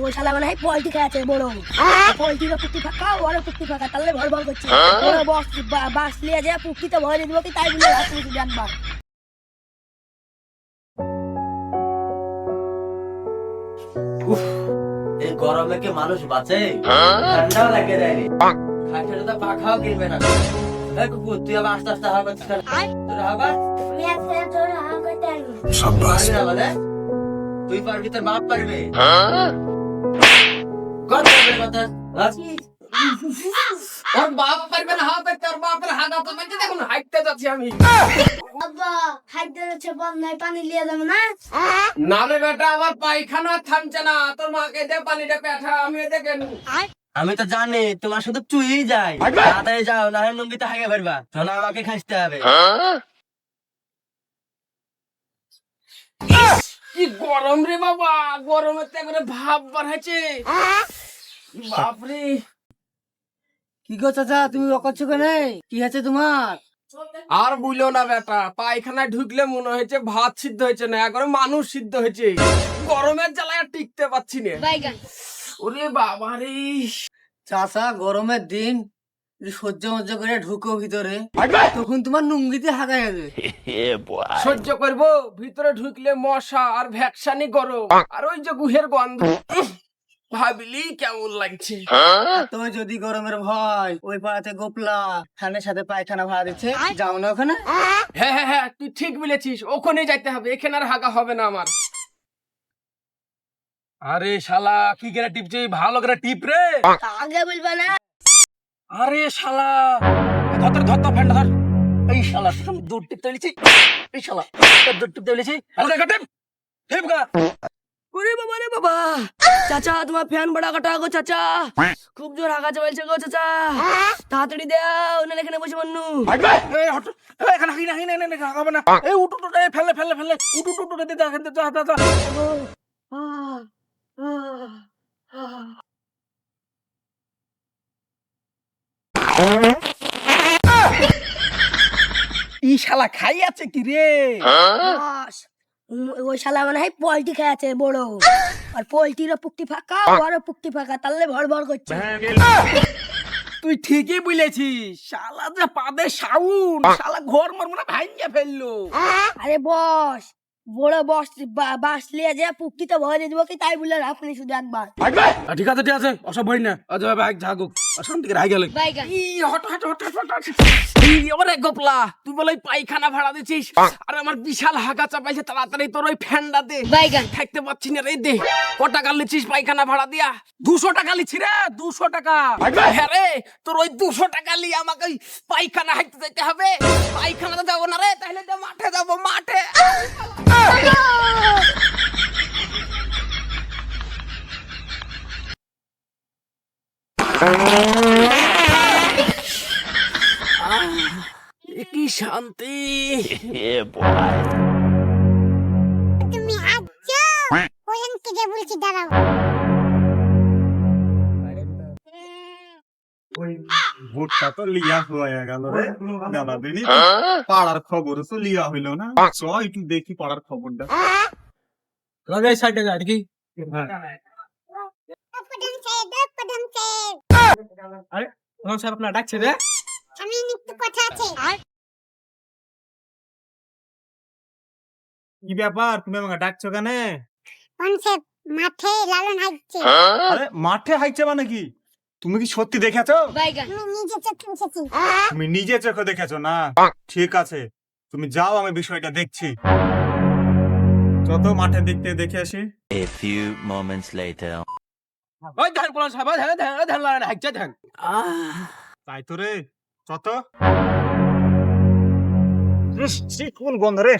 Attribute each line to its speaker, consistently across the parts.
Speaker 1: ওই শালা মানে পোল্ট্রি খাচ্ছে বড় পোল্ট্রিরও পুকুরি ফাঁকা ওরও পুকুরি ফাঁকা তাহলে ভর ভর করছে ওরা বাস নিয়ে যায় পুকুরিতে ভরে দিব কি তাই বলে রাখছি একবার
Speaker 2: এই গরমে কি মানুষ বাঁচে? ঠান্ডাও লাগে যায়নি, খাইতে তো পাখাও কিনবে না। এই কুকুর, তুই আবার আস্তে আস্তে হাওয়া করছিস কেন? তোর হাওয়া
Speaker 1: আমি একটা তোর হাওয়া করতে পারবো
Speaker 2: পারবি না মানে? তুই পারবি, তোর বাপ পারবে। কথা বলবে কথা।
Speaker 3: ওর বাপ পারবে না হাওয়া করতে, ওর বাপের হাগা তো বেঁচে দেখুন হাইটতে যাচ্ছি আমি।
Speaker 1: আব্বা খাদ্য হচ্ছে বন্যায় পানি নিয়ে যাবো না
Speaker 3: না রে বেটা, আমার পায়খানা থামছে না, তোর মাকে দে পানিটা পেঠা, আমি দেখেন।
Speaker 2: আমি তো জানি তোমার শুধু চুই যায়, তাড়াতাড়ি যাও, না হয় লুঙ্গিতে হাগে পারবা, তাহলে আমাকে খাইতে হবে।
Speaker 3: কি গরম রে বাবা, গরমের তো করে ভাব বাড়াচ্ছে বাপরে।
Speaker 4: কি গো চাচা, তুমি অকচ্ছ কেন? কি আছে তোমার?
Speaker 3: আর বুঝলো না বেটা, পায়খানায় ঢুকলে মনে হয়েছে ভাত সিদ্ধ হয়েছে না, একবারে মানুষ সিদ্ধ হয়েছে। গরমের জ্বালায় আর টিকতে পারছি না। ওরে বাবা রে,
Speaker 4: চাচা গরমের দিন যদি সহ্য মজ্জ করে ঢুকো ভিতরে, তখন তোমার নুঙ্গিতে হাগা যাবে।
Speaker 3: সহ্য করবো? ভিতরে ঢুকলে মশা আর ভ্যাকসানি গরম, আর ওই যে গুহের গন্ধ ভাবলি কেমন লাগছে।
Speaker 4: তুমি যদি গরমের ভয় ওই পাড়াতে গোপলা খানের সাথে পায়খানা ভাড়া দিচ্ছে, যাও না ওখানে।
Speaker 3: হ্যাঁ হ্যাঁ হ্যাঁ, তুই ঠিক বলেছিস, ওখানে যাইতে হবে, এখানে আর হাগা হবে না আমার। আরে শালা কি করে টিপছে, ভালো করে টিপ রে।
Speaker 1: আগে বলবা না
Speaker 3: আরে শালা ধর ধর ধর ফ্যানটা ধর। এই শালা দূর টিপতে বলেছি, এই শালা দূর টিপতে বলেছি, হালকা কাটে টিপ গা।
Speaker 1: ওরে বাবা রে বাবা, চাচা তোমার ফ্যান বড়া কাটা গো চাচা, খুব জোর হাগা চলছে গো চাচা, তাড়াতাড়ি দাও না এখানে বসে বন্নু।
Speaker 3: এই হট, এই এখানে হাগি না হাগি না না হাগাবে না। এই উঠ উঠ উঠ, এই ফেলে ফেলে ফেলে উঠ উঠ উঠ, দে দে দে যা যা যা। ই শালা খাই আছে কি রে?
Speaker 1: বস, ওই শালা মানে পোল্ট্রি খাচ্ছে বড় আর পোল্ট্রিরও পুকুরি ফাঁকা ওরও পুকুরি ফাঁকা তাহলে ভর ভর করছে।
Speaker 3: তুই ঠিকই বলেছিস, শালা যা পাবে সাউন্ড, শালা ঘর মর মনে ভাঙিয়ে ফেললো।
Speaker 1: আরে বস, বড় বস বাস নিয়ে যায় পুকুরিতে ভরে দিব কি তাই বলে রাখলি শুধু একবার।
Speaker 3: ঠিক আছে ঠিক আছে, অসব ভয় না, অজয় ভাই ঝাগুক অশান্তি করে হাই গেল। ই হট হট হট হট হট। এই ওরে গোপলা, তুই বলে ওই পায়খানা ভাড়া দিছিস আর আমার বিশাল হাগা চাপাইছে, তাড়াতাড়ি তোর ওই ফ্যানটা দে, থাকতে পারছি না রে। দে, ক টাকা লিছিস পায়খানা ভাড়া দিয়া? 200 টাকা লিছি রে, 200 টাকা। হ্যাঁ রে, তোর ওই 200 টাকা লিয়ে আমাকে ওই পায়খানা হাঁটতে যেতে হবে। পায়খানাতে যাবো না রে, তাহলে মাঠে যাবো, মাঠে। কি শান্তি।
Speaker 5: তুমি আছো ওখান থেকে বলছি দাঁড়াও।
Speaker 6: ভোটটা তো লিয়া হয়ে গেল রে দাদা দিদি, পাড়ার খবর তো লিয়া হইলো না। চ একটু দেখি পাড়ার খবরটা।
Speaker 3: লাগাই সাইডে যা কি।
Speaker 6: হ্যাঁ।
Speaker 5: প্রধান সাহেব, প্রধান সাহেব,
Speaker 3: আরে প্রধান সাহেব আপনার ডাকছে রে।
Speaker 5: আমি একটু কথা আছে।
Speaker 6: কি ব্যাপার, তুমি আমাকে ডাকছো কেন?
Speaker 5: প্রধান সাহেব, মাঠে লালন হাঁটছে।
Speaker 6: আরে মাঠে হাইছে মানে কি? তুমি কি সত্যি দেখেছো?
Speaker 5: আমি নিজে চোখে এসেছি।
Speaker 6: তুমি নিজে চোখে দেখেছো না? ঠিক আছে, তুমি যাও, আমি বিষয়টা দেখছি। যত মাঠে দেখতে দেখে আসি।
Speaker 7: A few moments later.
Speaker 3: ওই ধান প্রধান সাহেব, ধান ধান ধান লাগান হাইছে ধান।
Speaker 6: তাই তো রে, যত কোন গন্ধ রে।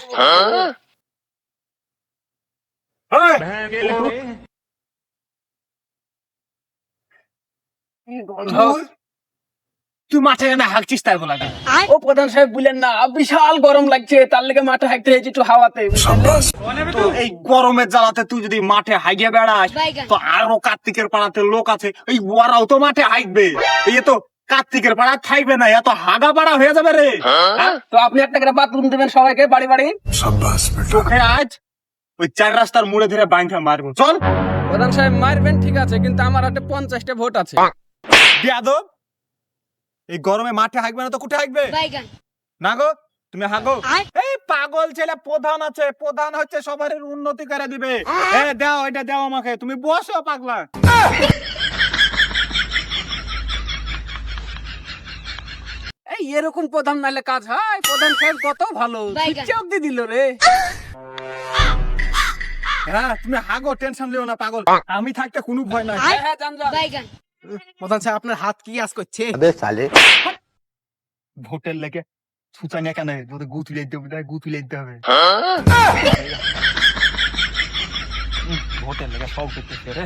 Speaker 3: তুই মাঠে কেন হাঁকছিস তাই বলা? ও প্রধান সাহেব বললেন না বিশাল গরম লাগছে, তার লেগে মাঠে হাঁকতে হয়েছে একটু হাওয়াতে।
Speaker 6: তো এই গরমের জ্বালাতে তুই যদি মাঠে হাইগে বেড়াস, তো আরো কার্তিকের পাড়াতে লোক আছে, এই ওরাও তো মাঠে হাইকবে। এই তো কার্তিকের পাড়া থাকবে না, এত হাগা পাড়া হয়ে যাবে রে।
Speaker 3: তো আপনি একটা করে বাথরুম দেবেন সবাইকে বাড়ি বাড়ি।
Speaker 6: চোখে আজ ওই 4 রাস্তার মোড়ে ধরে বাইন্ধা মারবো, চল।
Speaker 3: প্রধান সাহেব মারবেন ঠিক আছে, কিন্তু আমার হাতে 50টা ভোট আছে।
Speaker 6: বিয়াদব, এই গরমে মাঠে হাঁকবে না তো কোথায় হাঁকবে? না গো, তুমি হাঁকো। এই পাগল ছেলে প্রধান আছে, প্রধান হচ্ছে সবার উন্নতি করে দিবে। দাও, এটা দাও আমাকে, তুমি বসো পাগলা।
Speaker 3: এই এরকম প্রধান নাইলে কাজ হয়? প্রধান সাহেব কত ভালো, শিক্ষা অব্দি দিল রে।
Speaker 6: হ্যাঁ, তুমি হাঁকো, টেনশন লিও না পাগল, আমি থাকতে কোনো ভয় নাই।
Speaker 3: হ্যাঁ জান যান।
Speaker 4: প্রধান সাহেব আপনার হাত কি কাজ করছে?
Speaker 6: ভোটের লেগে ছুচানি কেন, যদি গু তুলে দিতে হবে, গু তুলে দিতে হবে। ভোটের লেগে সব করতেছে রে।